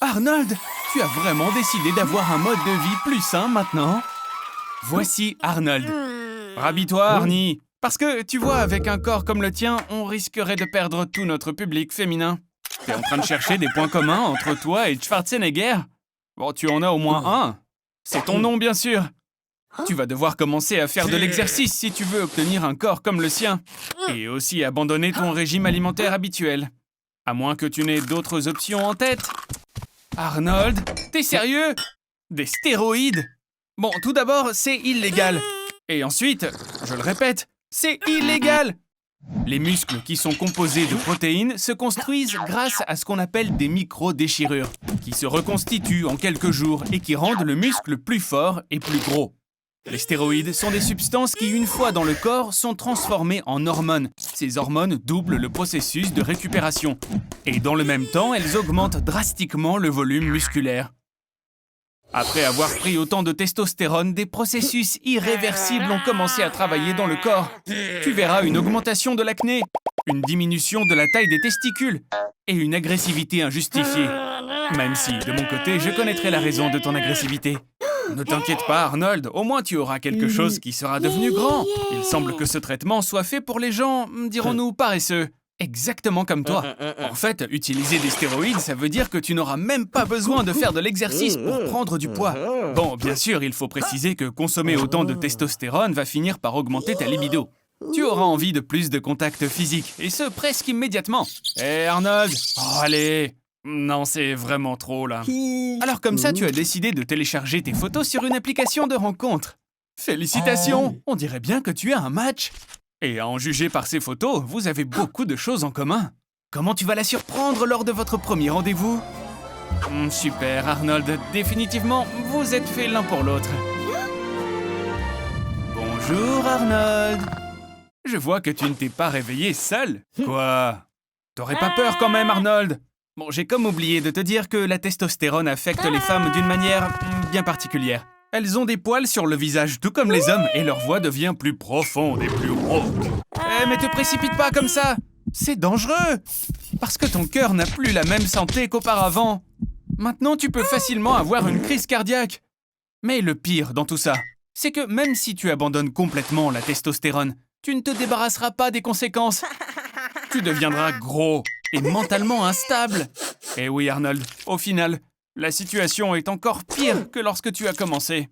Arnold, tu as vraiment décidé d'avoir un mode de vie plus sain maintenant? Voici Arnold. Rhabille-toi, Arnie. Parce que, tu vois, avec un corps comme le tien, on risquerait de perdre tout notre public féminin. T'es en train de chercher des points communs entre toi et Schwarzenegger? Bon, tu en as au moins un. C'est ton nom, bien sûr. Tu vas devoir commencer à faire de l'exercice si tu veux obtenir un corps comme le sien. Et aussi abandonner ton régime alimentaire habituel. À moins que tu n'aies d'autres options en tête. Arnold, t'es sérieux? Des stéroïdes? Bon, tout d'abord, c'est illégal. Et ensuite, je le répète, c'est illégal! Les muscles qui sont composés de protéines se construisent grâce à ce qu'on appelle des micro-déchirures, qui se reconstituent en quelques jours et qui rendent le muscle plus fort et plus gros. Les stéroïdes sont des substances qui, une fois dans le corps, sont transformées en hormones. Ces hormones doublent le processus de récupération. Et dans le même temps, elles augmentent drastiquement le volume musculaire. Après avoir pris autant de testostérone, des processus irréversibles ont commencé à travailler dans le corps. Tu verras une augmentation de l'acné, une diminution de la taille des testicules et une agressivité injustifiée. Même si, de mon côté, je connaîtrai la raison de ton agressivité. Ne t'inquiète pas, Arnold, au moins tu auras quelque chose qui sera devenu grand. Il semble que ce traitement soit fait pour les gens, dirons-nous, paresseux. Exactement comme toi. En fait, utiliser des stéroïdes, ça veut dire que tu n'auras même pas besoin de faire de l'exercice pour prendre du poids. Bon, bien sûr, il faut préciser que consommer autant de testostérone va finir par augmenter ta libido. Tu auras envie de plus de contact physique, et ce, presque immédiatement. Hé, Arnold! Oh, allez! Non, c'est vraiment trop, là. Alors comme ça, tu as décidé de télécharger tes photos sur une application de rencontre. Félicitations! On dirait bien que tu as un match. Et à en juger par ces photos, vous avez beaucoup de choses en commun. Comment tu vas la surprendre lors de votre premier rendez-vous? Super, Arnold. Définitivement, vous êtes faits l'un pour l'autre. Bonjour, Arnold. Je vois que tu ne t'es pas réveillé seul. Quoi? T'aurais pas peur quand même, Arnold? Bon, j'ai comme oublié de te dire que la testostérone affecte les femmes d'une manière bien particulière. Elles ont des poils sur le visage, tout comme les hommes, et leur voix devient plus profonde et plus rauque. Mais te précipite pas comme ça! C'est dangereux! Parce que ton cœur n'a plus la même santé qu'auparavant. Maintenant, tu peux facilement avoir une crise cardiaque. Mais le pire dans tout ça, c'est que même si tu abandonnes complètement la testostérone, tu ne te débarrasseras pas des conséquences. Tu deviendras gros et mentalement instable. Et oui, Arnold, au final, la situation est encore pire que lorsque tu as commencé.